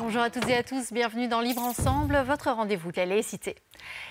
Bonjour à toutes et à tous, bienvenue dans Libre Ensemble, votre rendez-vous laïcité.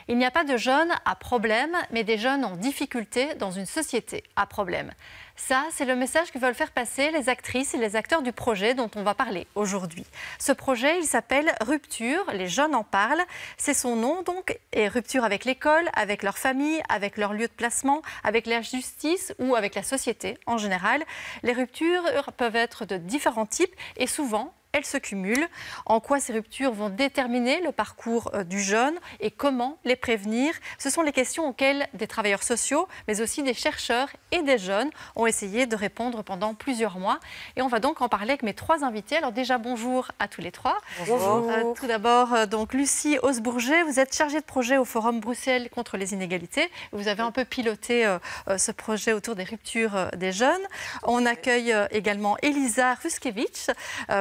Il n'y a pas de jeunes à problème, mais des jeunes en difficulté dans une société à problème. Ça, c'est le message que veulent faire passer les actrices et les acteurs du projet dont on va parler aujourd'hui. Ce projet, il s'appelle Rupture, les jeunes en parlent. C'est son nom donc, et rupture avec l'école, avec leur famille, avec leur lieu de placement, avec la justice ou avec la société en général. Les ruptures peuvent être de différents types et souvent, elles se cumulent. En quoi ces ruptures vont déterminer le parcours du jeune et comment les prévenir? Ce sont les questions auxquelles des travailleurs sociaux, mais aussi des chercheurs et des jeunes ont essayé de répondre pendant plusieurs mois. Et on va donc en parler avec mes trois invités. Alors déjà, bonjour à tous les trois. Bonjour. Tout d'abord, donc Lucie Osbourger, vous êtes chargée de projet au Forum Bruxelles contre les inégalités. Vous avez un peu piloté ce projet autour des ruptures des jeunes. On accueille également Elisa Ruskevich.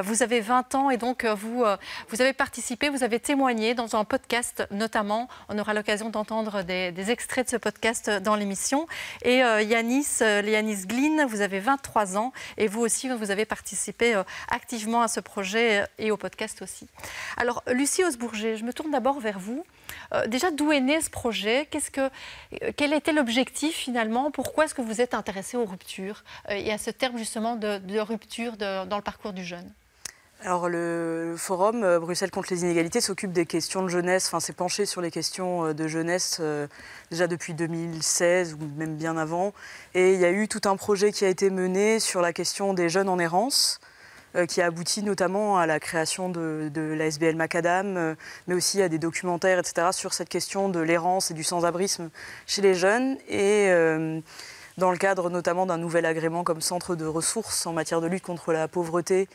Vous avez 20 ans et donc vous avez participé, vous avez témoigné dans un podcast notamment. On aura l'occasion d'entendre des extraits de ce podcast dans l'émission. Et Yanis Glyn, vous avez 23 ans et vous aussi, vous avez participé activement à ce projet et au podcast aussi. Alors, Lucie Osbourger, je me tourne d'abord vers vous. Déjà, d'où est né ce projet? Quel était l'objectif finalement? Pourquoi est-ce que vous êtes intéressée aux ruptures et à ce terme justement de rupture dans le parcours du jeune? Alors le Forum Bruxelles contre les inégalités s'occupe des questions de jeunesse, enfin s'est penché sur les questions de jeunesse déjà depuis 2016 ou même bien avant. Et il y a eu tout un projet qui a été mené sur la question des jeunes en errance, qui a abouti notamment à la création de l'ASBL Macadam, mais aussi à des documentaires, etc., sur cette question de l'errance et du sans-abrisme chez les jeunes. Et dans le cadre notamment d'un nouvel agrément comme centre de ressources en matière de lutte contre la pauvreté,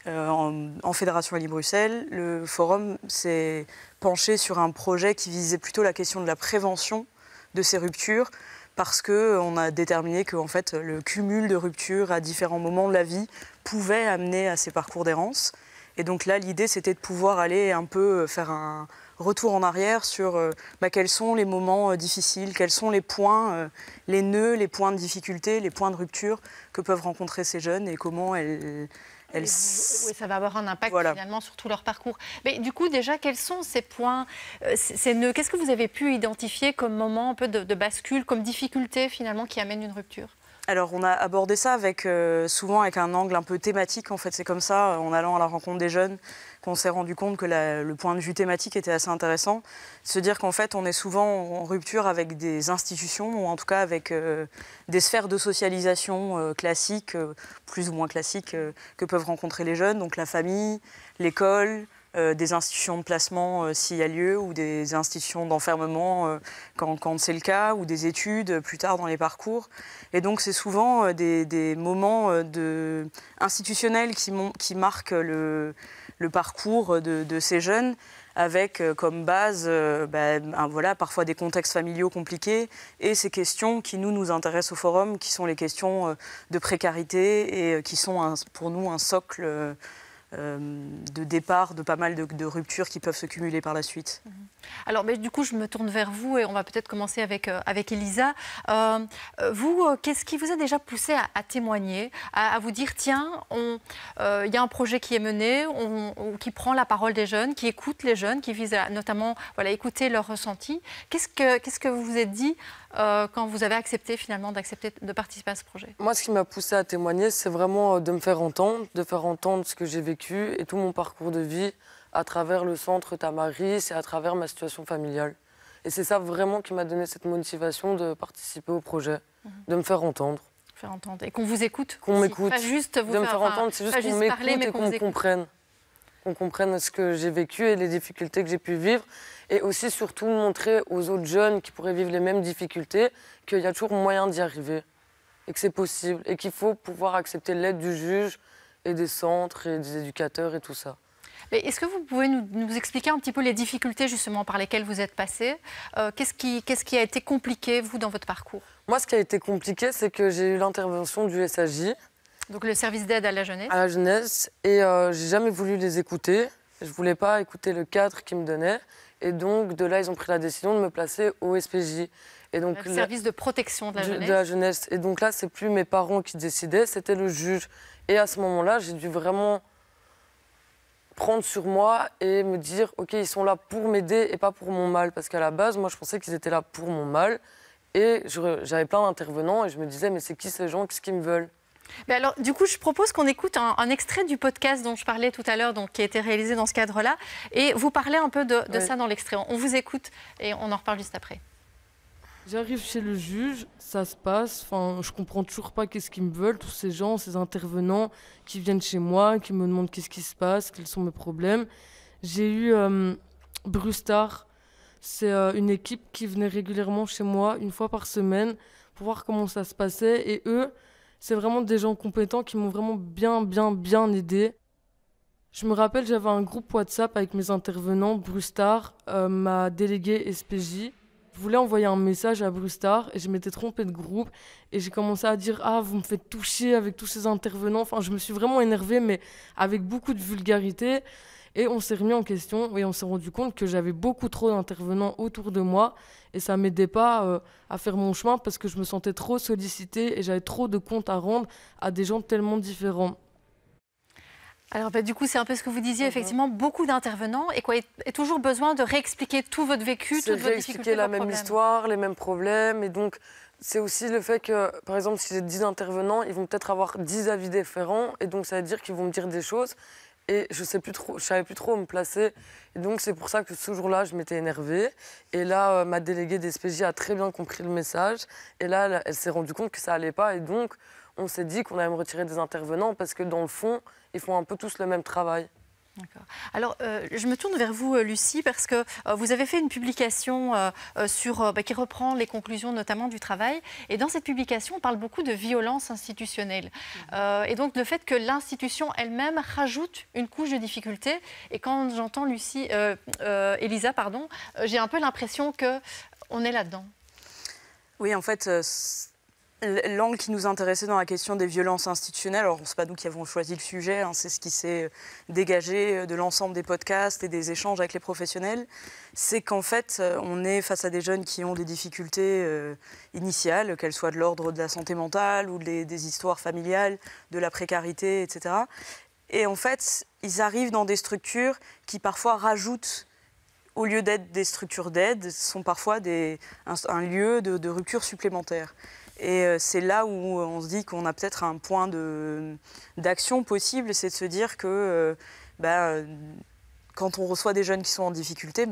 en Fédération Wallonie-Bruxelles, le Forum s'est penché sur un projet qui visait plutôt la question de la prévention de ces ruptures, parce qu'on a déterminé que en fait, le cumul de ruptures à différents moments de la vie pouvait amener à ces parcours d'errance. Et donc là, l'idée, c'était de pouvoir aller un peu faire un retour en arrière sur quels sont les moments difficiles, quels sont les points, les nœuds, les points de difficulté, les points de rupture que peuvent rencontrer ces jeunes et comment Oui, ça va avoir un impact finalement sur tout leur parcours. Mais du coup, déjà, quels sont ces points, ces nœuds? Qu'est-ce que vous avez pu identifier comme moment un peu de bascule, comme difficulté finalement qui amène une rupture? Alors, on a abordé ça souvent avec un angle un peu thématique. En fait, c'est comme ça, en allant à la rencontre des jeunes, qu'on s'est rendu compte que le point de vue thématique était assez intéressant. Se dire qu'en fait, on est souvent en rupture avec des institutions, ou en tout cas avec des sphères de socialisation classiques, plus ou moins classiques, que peuvent rencontrer les jeunes. Donc la famille, l'école, des institutions de placement s'il y a lieu, ou des institutions d'enfermement quand c'est le cas, ou des études plus tard dans les parcours. Et donc c'est souvent des moments institutionnels qui marquent le parcours de ces jeunes, avec comme base parfois des contextes familiaux compliqués et ces questions qui nous intéressent au Forum, qui sont les questions de précarité et qui sont pour nous un socle de départ de pas mal de ruptures qui peuvent se cumuler par la suite. Alors, mais du coup, je me tourne vers vous et on va peut-être commencer avec Elisa. Vous, qu'est-ce qui vous a déjà poussé à témoigner, à vous dire, tiens, il y a un projet qui est mené, qui prend la parole des jeunes, qui écoute les jeunes, qui vise à notamment écouter leurs ressentis. Qu'est-ce que vous vous êtes dit quand vous avez accepté finalement de participer à ce projet? Moi, ce qui m'a poussé à témoigner, c'est vraiment de me faire entendre, de faire entendre ce que j'ai vécu et tout mon parcours de vie à travers le centre Tamaris et à travers ma situation familiale. Et c'est ça vraiment qui m'a donné cette motivation de participer au projet, de me faire entendre. Faire entendre. Et qu'on vous écoute. Qu'on m'écoute. Pas juste vous de me faire entendre, c'est juste qu'on m'écoute et qu'on me comprenne. Qu'on comprenne ce que j'ai vécu et les difficultés que j'ai pu vivre. Et aussi, surtout, montrer aux autres jeunes qui pourraient vivre les mêmes difficultés qu'il y a toujours moyen d'y arriver. Et que c'est possible. Et qu'il faut pouvoir accepter l'aide du juge et des centres et des éducateurs et tout ça. Est-ce que vous pouvez nous expliquer un petit peu les difficultés justement par lesquelles vous êtes passé? Qu'est-ce qui a été compliqué, vous, dans votre parcours? Moi, ce qui a été compliqué, c'est que j'ai eu l'intervention du SAJ. Donc le service d'aide à la jeunesse? À la jeunesse. Et j'ai jamais voulu les écouter. Je voulais pas écouter le cadre qu'ils me donnaient. Et donc, de là, ils ont pris la décision de me placer au SPJ. Et donc, le service de protection de la jeunesse. De la jeunesse. Et donc là, c'est plus mes parents qui décidaient, c'était le juge. Et à ce moment-là, j'ai dû vraiment prendre sur moi et me dire « Ok, ils sont là pour m'aider et pas pour mon mal ». Parce qu'à la base, moi, je pensais qu'ils étaient là pour mon mal. Et j'avais plein d'intervenants et je me disais « Mais c'est qui ces gens? Qu'est-ce qu'ils me veulent ?» Mais alors, du coup, je propose qu'on écoute un extrait du podcast dont je parlais tout à l'heure, qui a été réalisé dans ce cadre-là. Et vous parlez un peu de ça dans l'extrait. On vous écoute et on en reparle juste après. J'arrive chez le juge, ça se passe, enfin, je comprends toujours pas qu'est-ce qu'ils me veulent, tous ces gens, ces intervenants qui viennent chez moi, qui me demandent qu'est-ce qui se passe, quels sont mes problèmes. J'ai eu Brustar, c'est une équipe qui venait régulièrement chez moi, une fois par semaine, pour voir comment ça se passait. Et eux, c'est vraiment des gens compétents qui m'ont vraiment bien aidé. Je me rappelle, j'avais un groupe WhatsApp avec mes intervenants, Brustar, ma déléguée SPJ. Je voulais envoyer un message à Brustar et je m'étais trompée de groupe. Et j'ai commencé à dire « Ah, vous me faites toucher avec tous ces intervenants ». Enfin, je me suis vraiment énervée, mais avec beaucoup de vulgarité. Et on s'est remis en question et on s'est rendu compte que j'avais beaucoup trop d'intervenants autour de moi. Et ça ne m'aidait pas à faire mon chemin parce que je me sentais trop sollicitée et j'avais trop de comptes à rendre à des gens tellement différents. Alors, du coup, c'est un peu ce que vous disiez, effectivement, beaucoup d'intervenants et toujours besoin de réexpliquer tout votre vécu, toutes vos difficultés, réexpliquer la même histoire, les mêmes problèmes. Et donc, c'est aussi le fait que, par exemple, si j'ai 10 intervenants, ils vont peut-être avoir 10 avis différents. Et donc, ça veut dire qu'ils vont me dire des choses. Et je savais plus trop où me placer. Et donc, c'est pour ça que ce jour-là, je m'étais énervée. Et là, ma déléguée d'SPJ a très bien compris le message. Et là, elle s'est rendue compte que ça allait pas. Et donc, on s'est dit qu'on allait me retirer des intervenants parce que dans le fond, ils font un peu tous le même travail. D'accord. Alors, je me tourne vers vous, Lucie, parce que vous avez fait une publication qui reprend les conclusions notamment du travail. Et dans cette publication, on parle beaucoup de violence institutionnelle. Et donc, le fait que l'institution elle-même rajoute une couche de difficulté. Et quand j'entends Elisa, j'ai un peu l'impression qu'on est là-dedans. Oui, en fait... L'angle qui nous intéressait dans la question des violences institutionnelles, alors ce n'est pas nous qui avons choisi le sujet, c'est ce qui s'est dégagé de l'ensemble des podcasts et des échanges avec les professionnels, c'est qu'en fait on est face à des jeunes qui ont des difficultés initiales, qu'elles soient de l'ordre de la santé mentale ou des histoires familiales, de la précarité, etc. Et en fait, ils arrivent dans des structures qui parfois rajoutent, au lieu d'être des structures d'aide, sont parfois un lieu de rupture supplémentaire. Et c'est là où on se dit qu'on a peut-être un point d'action possible, c'est de se dire que quand on reçoit des jeunes qui sont en difficulté,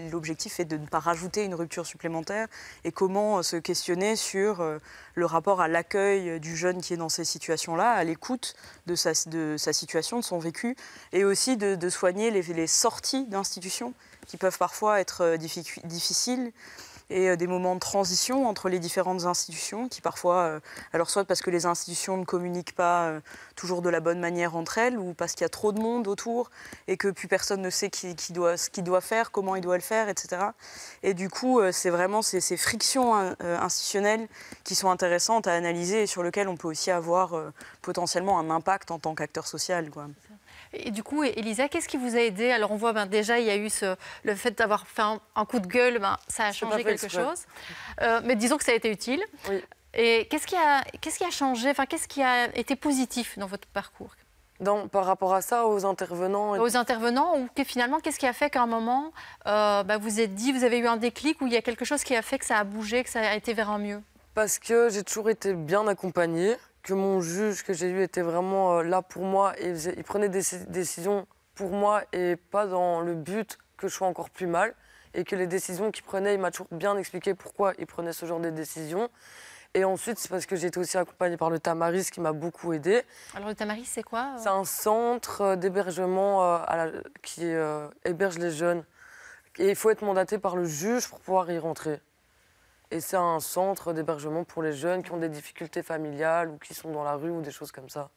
l'objectif est de ne pas rajouter une rupture supplémentaire et comment se questionner sur le rapport à l'accueil du jeune qui est dans ces situations-là, à l'écoute de sa situation, de son vécu, et aussi de soigner les sorties d'institutions qui peuvent parfois être difficiles, et des moments de transition entre les différentes institutions qui parfois, alors soit parce que les institutions ne communiquent pas toujours de la bonne manière entre elles ou parce qu'il y a trop de monde autour et que plus personne ne sait ce qu'il doit faire, comment il doit le faire, etc. Et du coup, c'est vraiment ces frictions institutionnelles qui sont intéressantes à analyser et sur lesquelles on peut aussi avoir potentiellement un impact en tant qu'acteur social, quoi. Et du coup, Elisa, qu'est-ce qui vous a aidé? Alors on voit déjà, il y a eu le fait d'avoir fait un coup de gueule, ça a changé quelque chose. Mais disons que ça a été utile. Oui. Et qu'est-ce qui a changé, qu'est-ce qui a été positif dans votre parcours? Par rapport à ça, aux intervenants. Aux intervenants, ou finalement, qu'est-ce qui a fait qu'à un moment, vous êtes dit, vous avez eu un déclic, où il y a quelque chose qui a fait que ça a bougé, que ça a été vers un mieux? Parce que j'ai toujours été bien accompagnée, que mon juge que j'ai eu était vraiment là pour moi et il prenait des décisions pour moi et pas dans le but que je sois encore plus mal. Et que les décisions qu'il prenait, il m'a toujours bien expliqué pourquoi il prenait ce genre de décisions. Et ensuite, c'est parce que j'ai été aussi accompagnée par le Tamaris qui m'a beaucoup aidée. Alors le Tamaris, c'est quoi? C'est un centre d'hébergement qui héberge les jeunes. Et il faut être mandaté par le juge pour pouvoir y rentrer. Et c'est un centre d'hébergement pour les jeunes qui ont des difficultés familiales ou qui sont dans la rue ou des choses comme ça.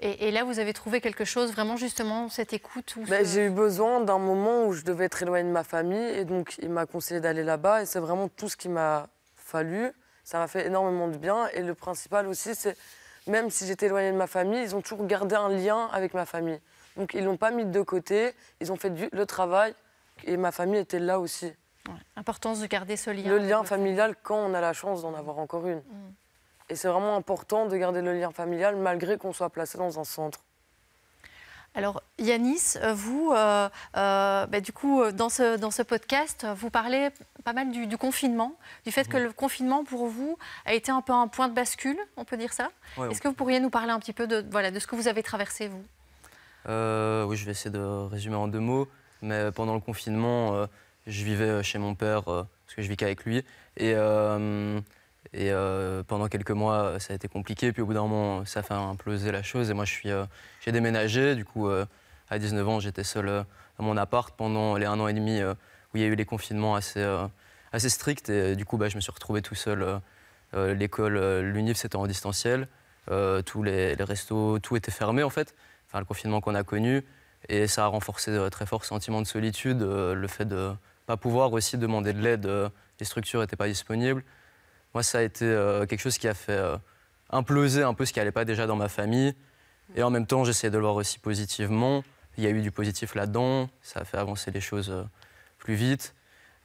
Et là, vous avez trouvé quelque chose, vraiment justement, cette écoute J'ai eu besoin d'un moment où je devais être éloignée de ma famille et donc il m'a conseillé d'aller là-bas et c'est vraiment tout ce qu'il m'a fallu. Ça m'a fait énormément de bien et le principal aussi, c'est même si j'étais éloignée de ma famille, ils ont toujours gardé un lien avec ma famille. Donc ils ne l'ont pas mis de côté, ils ont fait le travail et ma famille était là aussi. Ouais. Importance de garder ce lien. Le lien familial quand on a la chance d'en avoir encore une. Et c'est vraiment important de garder le lien familial malgré qu'on soit placé dans un centre. Alors Yanis, vous, du coup, dans ce podcast, vous parlez pas mal du confinement, du fait que le confinement pour vous a été un peu un point de bascule, on peut dire ça. Ouais, Est-ce que vous pourriez nous parler un petit peu de ce que vous avez traversé, vous? Oui, je vais essayer de résumer en 2 mots. Mais pendant le confinement, je vivais chez mon père, parce que je vis qu'avec lui. Et pendant quelques mois, ça a été compliqué. Puis au bout d'un moment, ça a fait imploser la chose. Et moi, j'ai déménagé. Du coup, à 19 ans, j'étais seul dans mon appart pendant les 1 an et demi où il y a eu les confinements assez stricts. Et du coup, je me suis retrouvé tout seul. L'école, l'univ, c'était en distanciel. Tous les restos, tout était fermé en fait. Enfin, le confinement qu'on a connu. Et ça a renforcé très fort ce sentiment de solitude, le fait de ne pas pouvoir aussi demander de l'aide. Les structures n'étaient pas disponibles. Moi, ça a été quelque chose qui a fait imploser un peu ce qui n'allait pas déjà dans ma famille. Et en même temps, j'essayais de le voir aussi positivement. Il y a eu du positif là-dedans, ça a fait avancer les choses plus vite.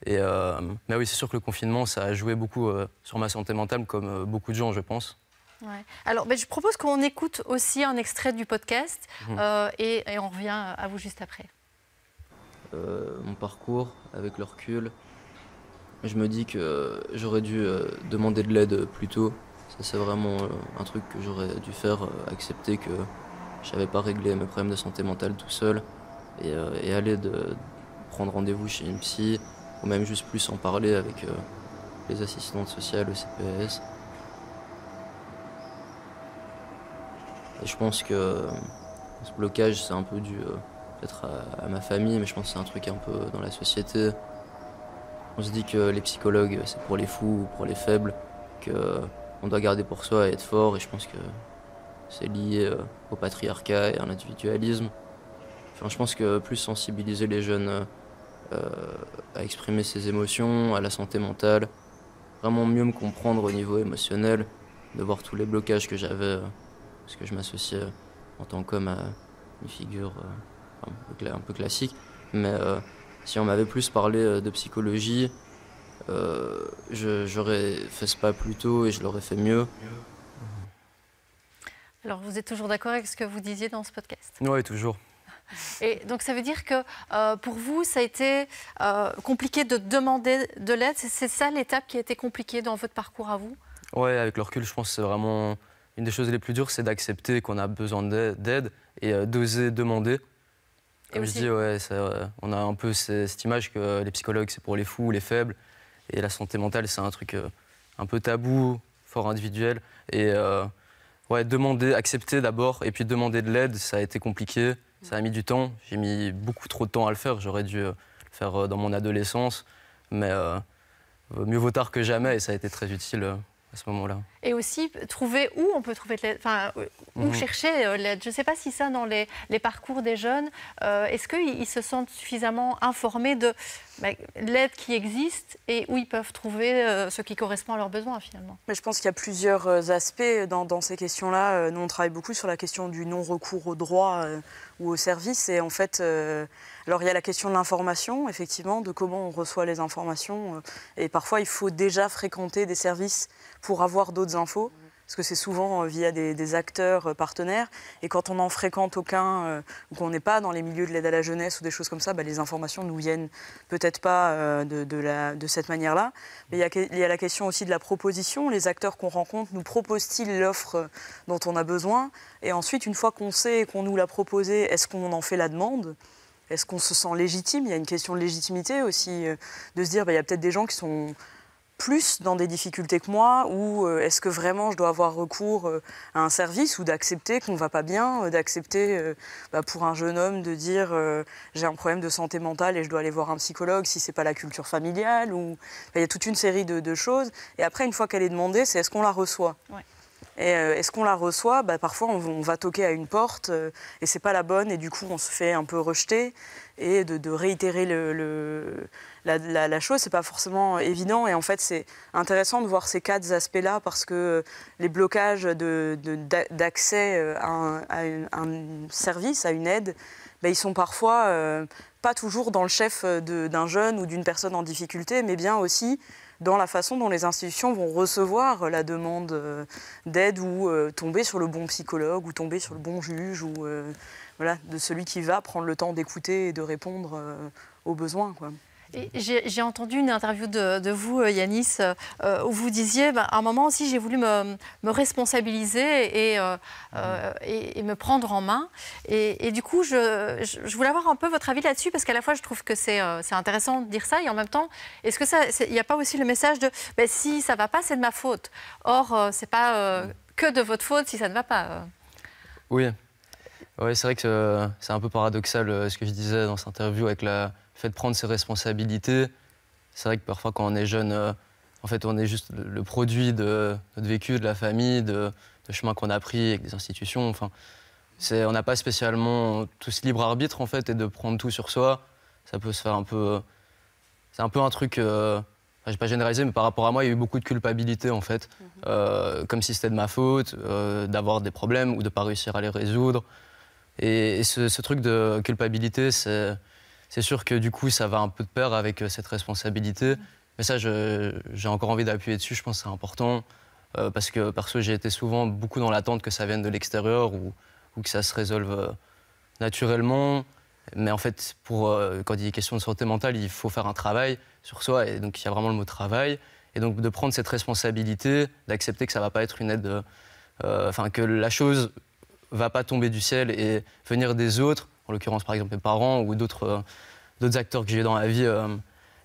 Mais oui, c'est sûr que le confinement, ça a joué beaucoup sur ma santé mentale, comme beaucoup de gens, je pense. Ouais. Alors, je propose qu'on écoute aussi un extrait du podcast et on revient à vous juste après. Mon parcours, avec le recul, je me dis que j'aurais dû demander de l'aide plus tôt. Ça, c'est vraiment un truc que j'aurais dû faire, accepter que je n'avais pas réglé mes problèmes de santé mentale tout seul et aller prendre rendez-vous chez une psy ou même juste plus en parler avec les assistantes sociales, le CPS. Et je pense que ce blocage, c'est un peu dû peut-être à ma famille, mais je pense que c'est un truc un peu dans la société. On se dit que les psychologues, c'est pour les fous ou pour les faibles, qu'on doit garder pour soi et être fort, et je pense que c'est lié au patriarcat et à l'individualisme. Enfin, je pense que plus sensibiliser les jeunes à exprimer ses émotions, à la santé mentale, vraiment mieux me comprendre au niveau émotionnel, de voir tous les blocages que j'avais, parce que je m'associais en tant qu'homme à une figure un peu classique. Mais si on m'avait plus parlé de psychologie, j'aurais fait ce pas plus tôt et je l'aurais fait mieux. Alors, vous êtes toujours d'accord avec ce que vous disiez dans ce podcast? Oui, toujours. Et donc, ça veut dire que pour vous, ça a été compliqué de demander de l'aide. C'est ça l'étape qui a été compliquée dans votre parcours à vous? Oui, avec le recul, je pense que c'est vraiment une des choses les plus dures, c'est d'accepter qu'on a besoin d'aide et d'oser demander. Comme je dis, on a un peu cette image que les psychologues, c'est pour les fous, les faibles. Et la santé mentale, c'est un truc un peu tabou, fort individuel. Et accepter d'abord, et puis demander de l'aide, ça a été compliqué. Ça a mis du temps. J'ai mis beaucoup trop de temps à le faire. J'aurais dû le faire dans mon adolescence. Mais mieux vaut tard que jamais, et ça a été très utile à ce moment-là. Et aussi, trouver où on peut trouver de l'aide, où chercher l'aide. Je ne sais pas si ça, dans les parcours des jeunes, est-ce qu'ils se sentent suffisamment informés de l'aide qui existe et où ils peuvent trouver ce qui correspond à leurs besoins, finalement? Mais je pense qu'il y a plusieurs aspects dans ces questions-là. Nous, on travaille beaucoup sur la question du non-recours aux droits ou aux services. Et en fait, alors il y a la question de l'information, effectivement, de comment on reçoit les informations. Et parfois, il faut déjà fréquenter des services pour avoir d'autres infos, parce que c'est souvent via des acteurs partenaires. Et quand on n'en fréquente aucun, ou qu'on n'est pas dans les milieux de l'aide à la jeunesse ou des choses comme ça, les informations ne nous viennent peut-être pas de cette manière-là. Mais il y a la question aussi de la proposition. Les acteurs qu'on rencontre nous proposent-ils l'offre dont on a besoin? Et ensuite, une fois qu'on sait et qu'on nous l'a proposé, est-ce qu'on en fait la demande? Est-ce qu'on se sent légitime? Il y a une question de légitimité aussi, de se dire il y a peut-être des gens qui sont plus dans des difficultés que moi, ou est-ce que vraiment je dois avoir recours à un service, ou d'accepter qu'on ne va pas bien, d'accepter pour un jeune homme de dire j'ai un problème de santé mentale et je dois aller voir un psychologue si ce n'est pas la culture familiale, ou il y a toute une série de choses. Et après, une fois qu'elle est demandée, c'est est-ce qu'on la reçoit? Ouais. Et est-ce qu'on la reçoit? Parfois, on va toquer à une porte et c'est pas la bonne, et du coup, on se fait un peu rejeter. Et de réitérer la chose, c'est pas forcément évident. Et en fait, c'est intéressant de voir ces 4 aspects-là, parce que les blocages d'accès à un service, à une aide, ils sont parfois pas toujours dans le chef d'un jeune ou d'une personne en difficulté, mais bien aussi dans la façon dont les institutions vont recevoir la demande d'aide ou tomber sur le bon psychologue ou tomber sur le bon juge ou voilà, de celui qui va prendre le temps d'écouter et de répondre aux besoins, quoi. J'ai entendu une interview de vous, Yanis, où vous disiez, à un moment aussi, j'ai voulu me responsabiliser et me prendre en main. Et du coup, je voulais avoir un peu votre avis là-dessus, parce qu'à la fois, je trouve que c'est intéressant de dire ça, et en même temps, est-ce que il n'y a pas aussi le message de si ça ne va pas, c'est de ma faute. Or, ce n'est pas que de votre faute si ça ne va pas. Oui. Ouais, c'est vrai que c'est un peu paradoxal ce que je disais dans cette interview avec le fait de prendre ses responsabilités. C'est vrai que parfois quand on est jeune, en fait on est juste le produit de notre vécu, de la famille, de chemin qu'on a pris avec des institutions. Enfin, on n'a pas spécialement tout ce libre arbitre en fait, et de prendre tout sur soi, ça peut se faire un peu. C'est un peu un truc. Je vais pas généraliser, mais par rapport à moi, il y a eu beaucoup de culpabilité en fait, comme si c'était de ma faute, d'avoir des problèmes ou de pas réussir à les résoudre. Et ce truc de culpabilité, c'est sûr que du coup, ça va un peu de pair avec cette responsabilité. Mais ça, j'ai encore envie d'appuyer dessus, je pense que c'est important. Parce que perso, j'ai été souvent beaucoup dans l'attente que ça vienne de l'extérieur ou que ça se résolve naturellement. Mais en fait, quand il y a question de santé mentale, il faut faire un travail sur soi. Et donc, il y a vraiment le mot travail. Et donc, de prendre cette responsabilité, d'accepter que ça ne va pas être une aide... que la chose ne va pas tomber du ciel et venir des autres, en l'occurrence, par exemple, mes parents ou d'autres acteurs que j'ai eu dans la vie.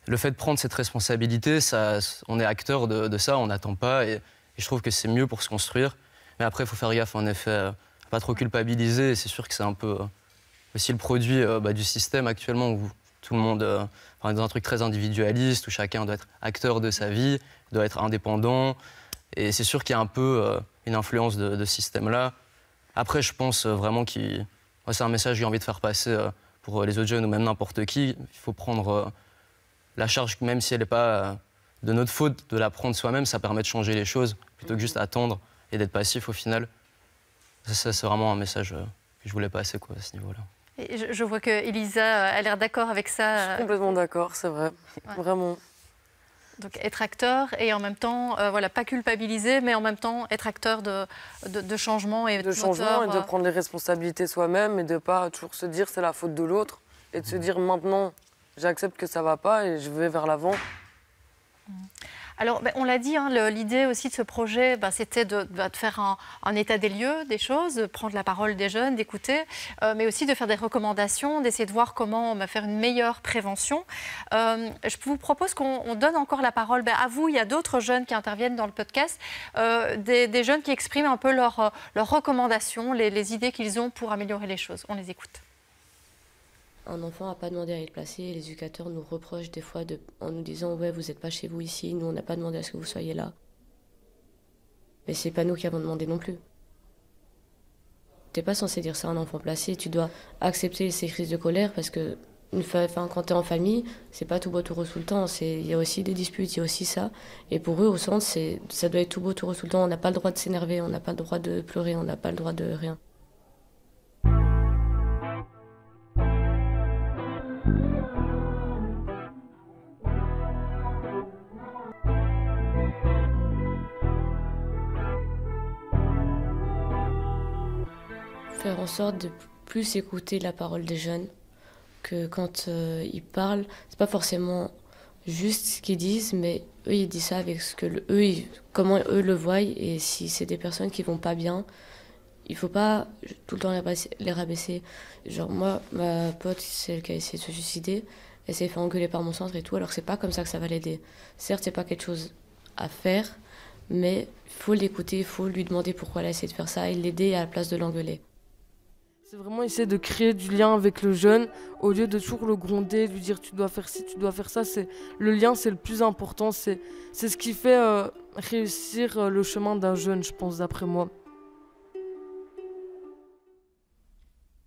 Le fait de prendre cette responsabilité, on est acteur de ça, on n'attend pas. Et je trouve que c'est mieux pour se construire. Mais après, il faut faire gaffe, en effet, à pas trop culpabiliser. Et c'est sûr que c'est un peu aussi le produit du système actuellement où tout le monde est dans un truc très individualiste, où chacun doit être acteur de sa vie, doit être indépendant. Et c'est sûr qu'il y a un peu une influence de ce système-là. Après, je pense vraiment moi, c'est un message que j'ai envie de faire passer pour les autres jeunes ou même n'importe qui. Il faut prendre la charge, même si elle n'est pas de notre faute, de la prendre soi-même. Ça permet de changer les choses, plutôt que juste attendre et d'être passif au final. Ça, c'est vraiment un message que je voulais passer à ce niveau-là. Et je vois que Elisa a l'air d'accord avec ça. Je suis complètement d'accord, c'est vrai. Ouais. Vraiment. Donc être acteur et en même temps, pas culpabiliser, mais en même temps être acteur de changement et de changement et de prendre les responsabilités soi-même et de ne pas toujours se dire c'est la faute de l'autre et de se dire maintenant j'accepte que ça ne va pas et je vais vers l'avant. Alors, on l'a dit, l'idée aussi de ce projet, c'était de faire un état des lieux des choses, de prendre la parole des jeunes, d'écouter, mais aussi de faire des recommandations, d'essayer de voir comment faire une meilleure prévention. Je vous propose qu'on donne encore la parole à vous. Il y a d'autres jeunes qui interviennent dans le podcast, des jeunes qui expriment un peu leurs recommandations, les idées qu'ils ont pour améliorer les choses. On les écoute. Un enfant n'a pas demandé à être placé et les éducateurs nous reprochent des fois en nous disant « Ouais, vous n'êtes pas chez vous ici, nous on n'a pas demandé à ce que vous soyez là. » Mais c'est pas nous qui avons demandé non plus. T'es pas censé dire ça à un enfant placé, tu dois accepter ces crises de colère parce que quand t'es en famille, c'est pas tout beau tout rose tout le temps, il y a aussi des disputes, il y a aussi ça. Et pour eux au centre, ça doit être tout beau tout rose tout le temps, on n'a pas le droit de s'énerver, on n'a pas le droit de pleurer, on n'a pas le droit de rien. Faire en sorte de plus écouter la parole des jeunes, que quand ils parlent, c'est pas forcément juste ce qu'ils disent, mais eux ils disent ça avec comment eux le voient, et si c'est des personnes qui vont pas bien, il faut pas tout le temps les rabaisser. Genre moi, ma pote, celle qui a essayé de se suicider, elle s'est fait engueuler par mon centre et tout, alors c'est pas comme ça que ça va l'aider. Certes, c'est pas quelque chose à faire, mais il faut l'écouter, il faut lui demander pourquoi elle a essayé de faire ça et l'aider à la place de l'engueuler. C'est vraiment essayer de créer du lien avec le jeune au lieu de toujours le gronder, lui dire tu dois faire ci, tu dois faire ça. Le lien, c'est le plus important. C'est ce qui fait réussir le chemin d'un jeune, je pense, d'après moi.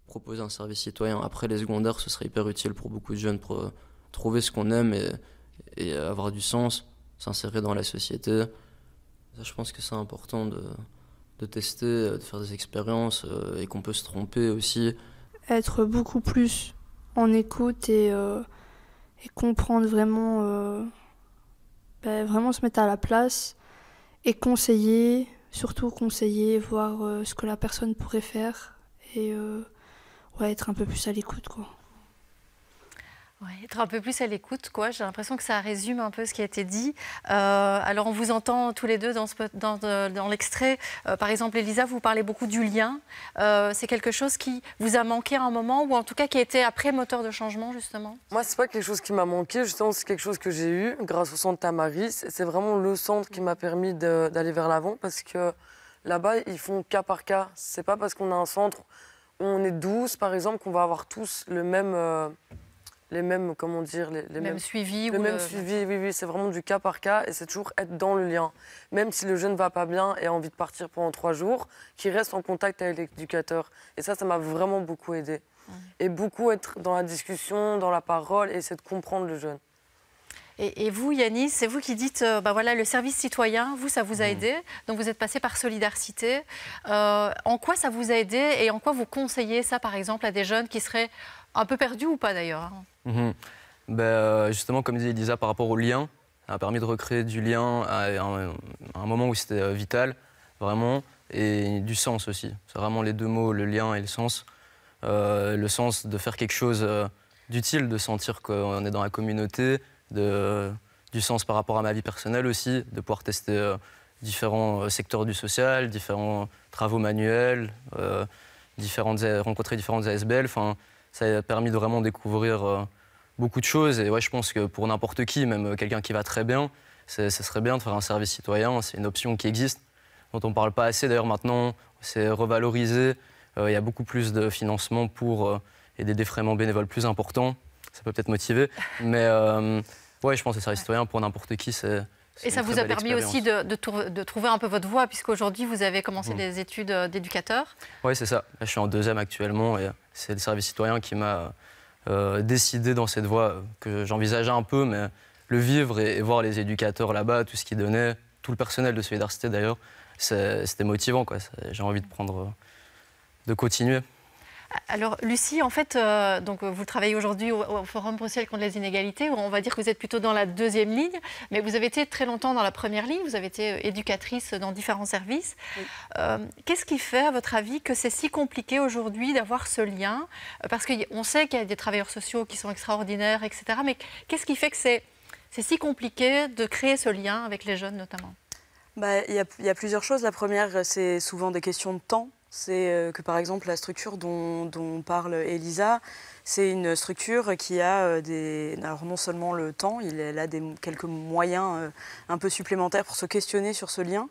Proposer un service citoyen après les secondaires, ce serait hyper utile pour beaucoup de jeunes pour trouver ce qu'on aime et avoir du sens, s'insérer dans la société. Ça, je pense que c'est important de tester, de faire des expériences et qu'on peut se tromper aussi. Être beaucoup plus en écoute et comprendre vraiment vraiment se mettre à la place et conseiller, surtout conseiller, voir ce que la personne pourrait faire et être un peu plus à l'écoute, quoi. Ouais, être un peu plus à l'écoute, quoi. J'ai l'impression que ça résume un peu ce qui a été dit. Alors, on vous entend tous les deux dans l'extrait. Par exemple, Elisa, vous parlez beaucoup du lien. C'est quelque chose qui vous a manqué à un moment, ou en tout cas qui a été après moteur de changement, justement? Moi, c'est pas quelque chose qui m'a manqué. Justement, c'est quelque chose que j'ai eu grâce au centre Tamaris. C'est vraiment le centre qui m'a permis d'aller vers l'avant, parce que là-bas, ils font cas par cas. C'est pas parce qu'on a un centre où on est 12, par exemple, qu'on va avoir tous le même... les mêmes, comment dire, les mêmes suivis. Le même suivi, oui, c'est vraiment du cas par cas et c'est toujours être dans le lien. Même si le jeune ne va pas bien et a envie de partir pendant 3 jours, qu'il reste en contact avec l'éducateur. Et ça m'a vraiment beaucoup aidé. Et beaucoup être dans la discussion, dans la parole et essayer de comprendre le jeune. Et vous, Yanis, c'est vous qui dites, voilà, le service citoyen, vous, ça vous a aidé. Donc, vous êtes passé par Solidarité. En quoi ça vous a aidé et en quoi vous conseillez ça, par exemple, à des jeunes qui seraient un peu perdus ou pas, d'ailleurs? Justement, comme disait Elisa, par rapport au lien, ça a permis de recréer du lien à un moment où c'était vital, vraiment, et du sens aussi. C'est vraiment les deux mots, le lien et le sens. Le sens de faire quelque chose d'utile, de sentir qu'on est dans la communauté, du sens par rapport à ma vie personnelle aussi, de pouvoir tester différents secteurs du social, différents travaux manuels, rencontrer différentes ASBL. Enfin, ça a permis de vraiment découvrir beaucoup de choses. Et ouais, je pense que pour n'importe qui, même quelqu'un qui va très bien, ce serait bien de faire un service citoyen. C'est une option qui existe, dont on ne parle pas assez. D'ailleurs, maintenant, c'est revalorisé. Il y a beaucoup plus de financement pour et des défraiements bénévoles plus importants. Ça peut peut-être motiver. Mais ouais, je pense que le service citoyen, pour n'importe qui, c'est... Et ça vous a permis aussi de trouver un peu votre voie, puisqu'aujourd'hui, vous avez commencé des études d'éducateur. Oui, c'est ça. Là, je suis en 2e actuellement et c'est le service citoyen qui m'a décidé dans cette voie que j'envisageais un peu, mais le vivre et voir les éducateurs là-bas, tout ce qu'ils donnaient, tout le personnel de Solidarité d'ailleurs, c'était motivant, quoi. J'ai envie de continuer. Alors, Lucie, en fait, donc, vous travaillez aujourd'hui au Forum Bruxelles contre les inégalités. On va dire que vous êtes plutôt dans la 2e ligne, mais vous avez été très longtemps dans la 1re ligne. Vous avez été éducatrice dans différents services. Oui. Qu'est-ce qui fait, à votre avis, que c'est si compliqué aujourd'hui d'avoir ce lien? Parce qu'on sait qu'il y a des travailleurs sociaux qui sont extraordinaires, etc. Mais qu'est-ce qui fait que c'est si compliqué de créer ce lien avec les jeunes, notamment? Il y a plusieurs choses. La première, c'est souvent des questions de temps. C'est que, par exemple, la structure dont parle Elisa, c'est une structure qui a alors non seulement le temps, elle a quelques moyens un peu supplémentaires pour se questionner sur ce lien,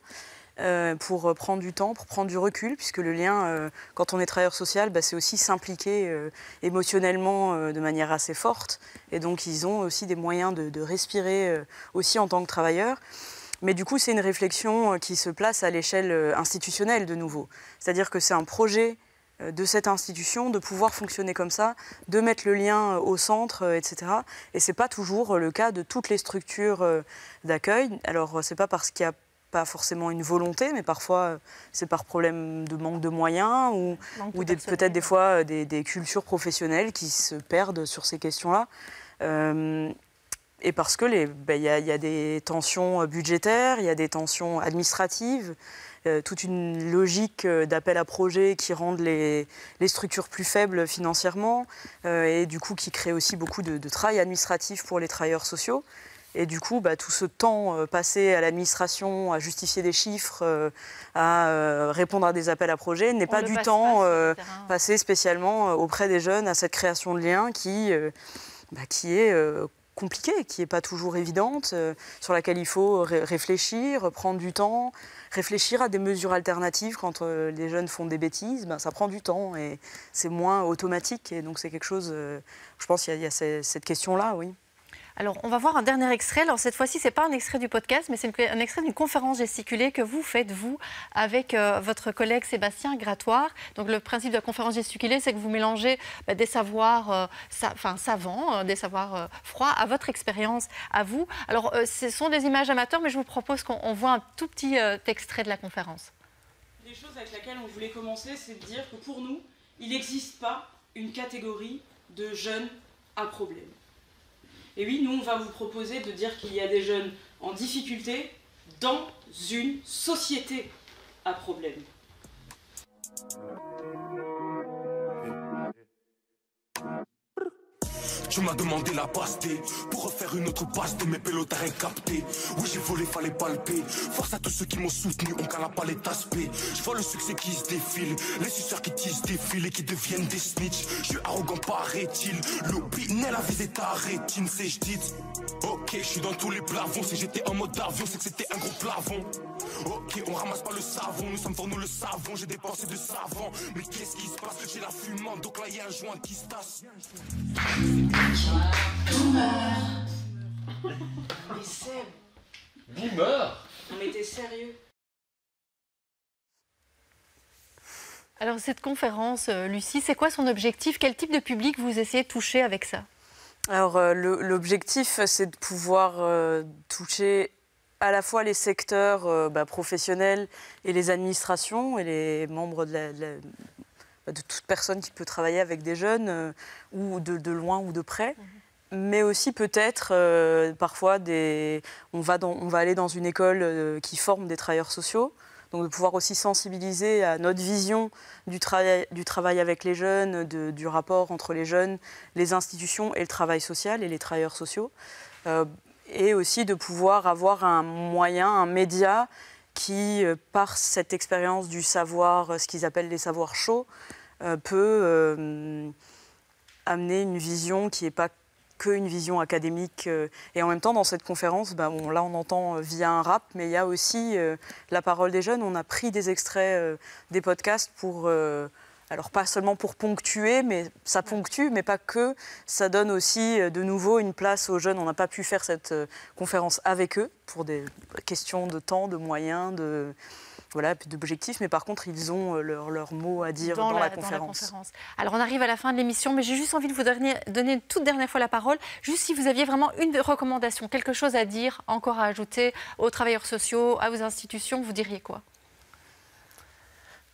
pour prendre du temps, pour prendre du recul, puisque le lien, quand on est travailleur social, c'est aussi s'impliquer émotionnellement de manière assez forte. Et donc, ils ont aussi des moyens de respirer aussi en tant que travailleurs. Mais du coup, c'est une réflexion qui se place à l'échelle institutionnelle de nouveau. C'est-à-dire que c'est un projet de cette institution de pouvoir fonctionner comme ça, de mettre le lien au centre, etc. Et ce n'est pas toujours le cas de toutes les structures d'accueil. Alors, ce n'est pas parce qu'il n'y a pas forcément une volonté, mais parfois c'est par problème de manque de moyens ou peut-être des fois des cultures professionnelles qui se perdent sur ces questions-là. Et parce que y a des tensions budgétaires, il y a des tensions administratives, toute une logique d'appel à projets qui rendent les structures plus faibles financièrement et du coup qui crée aussi beaucoup de travail administratif pour les travailleurs sociaux. Et du coup, tout ce temps passé à l'administration, à justifier des chiffres, à répondre à des appels à projets, n'est pas du temps passé spécialement auprès des jeunes à cette création de liens qui est compliquée, qui n'est pas toujours évidente, sur laquelle il faut réfléchir, prendre du temps, réfléchir à des mesures alternatives quand les jeunes font des bêtises, ça prend du temps et c'est moins automatique. Et donc c'est quelque chose, je pense qu'il y a cette question-là, oui. Alors, on va voir un dernier extrait. Alors, cette fois-ci, ce n'est pas un extrait du podcast, mais c'est un extrait d'une conférence gesticulée que vous faites, vous, avec votre collègue Sébastien Grattoire. Donc, le principe de la conférence gesticulée, c'est que vous mélangez des savoirs savants, des savoirs froids, à votre expérience, à vous. Alors, ce sont des images amateurs, mais je vous propose qu'on voit un tout petit extrait de la conférence. Les choses avec lesquelles on voulait commencer, c'est de dire que pour nous, il n'existe pas une catégorie de jeunes à problème. Et oui, nous, on va vous proposer de dire qu'il y a des jeunes en difficulté dans une société à problème. Tu m'as demandé la pastée pour refaire une autre passe mes pélos t'as rien capté. Oui j'ai volé, fallait palper. Force à tous ceux qui m'ont soutenu, on cala pas les taspés. Je vois le succès qui se défile, les suceurs qui tissent des fils et qui deviennent des snitch. Je suis arrogant, paraît-il. L'opinel a visé ta rétine, c'est j'dite. Ok, je suis dans tous les plafonds. Si j'étais en mode avion, c'est que c'était un gros plafond. Ok, on ramasse pas le savon, nous sommes pour nous le savon. J'ai dépensé de savon, mais qu'est-ce qui se passe? J'ai la fumante, donc là y'a un joint qui se tasse. Boomer. Mais Seb. Boomer. Non mais t'es sérieux? Alors cette conférence, Lucie, c'est quoi son objectif? Quel type de public vous essayez de toucher avec ça? Alors l'objectif, c'est de pouvoir toucher à la fois les secteurs professionnels et les administrations et les membres de toute personne qui peut travailler avec des jeunes, ou de loin ou de près. Mais aussi peut-être, parfois, on va aller dans une école qui forme des travailleurs sociaux. Donc de pouvoir aussi sensibiliser à notre vision du travail avec les jeunes, du rapport entre les jeunes, les institutions et le travail social et les travailleurs sociaux. Et aussi de pouvoir avoir un moyen, un média qui, par cette expérience du savoir, ce qu'ils appellent les savoirs chauds, peut amener une vision qui n'est pas qu'une vision académique. Et en même temps, dans cette conférence, là on entend via un rap, mais il y a aussi la parole des jeunes. On a pris des extraits des podcasts pour... alors pas seulement pour ponctuer, mais ça ponctue, mais pas que. Ça donne aussi de nouveau une place aux jeunes. On n'a pas pu faire cette conférence avec eux pour des questions de temps, de moyens, d'objectifs. Mais par contre, ils ont leur mot à dire dans la conférence. Alors on arrive à la fin de l'émission, mais j'ai juste envie de vous donner une toute dernière fois la parole. Juste si vous aviez vraiment une recommandation, quelque chose à dire, encore à ajouter aux travailleurs sociaux, à vos institutions, vous diriez quoi?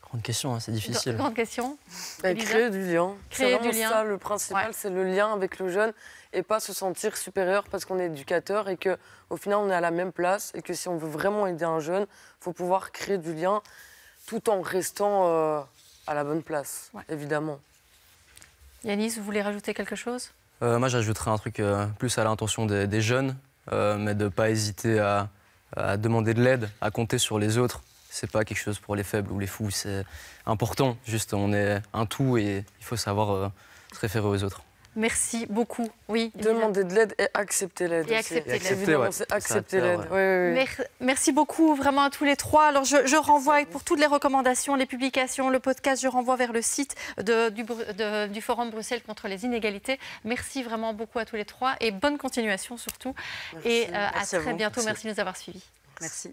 Grande question, hein, c'est difficile. Grande question. Créer du lien. Créer du lien. Ça, le principal, c'est le lien avec le jeune et pas se sentir supérieur parce qu'on est éducateur et qu'au final, on est à la même place et que si on veut vraiment aider un jeune, il faut pouvoir créer du lien tout en restant à la bonne place, évidemment. Yanis, vous voulez rajouter quelque chose? Moi, j'ajouterais un truc plus à l'intention des jeunes, mais de ne pas hésiter à demander de l'aide, à compter sur les autres. C'est pas quelque chose pour les faibles ou les fous, c'est important. Juste, on est un tout et il faut savoir se référer aux autres. Merci beaucoup. Oui. Demander de l'aide et accepter l'aide. Et accepter l'aide. Évidemment, c'est accepter l'aide. Oui. Merci beaucoup vraiment à tous les trois. Alors je renvoie pour toutes les recommandations, les publications, le podcast, je renvoie vers le site du Forum Bruxelles contre les inégalités. Merci vraiment beaucoup à tous les trois et bonne continuation surtout. Merci. Et à très bientôt. Merci de nous avoir suivis. Merci.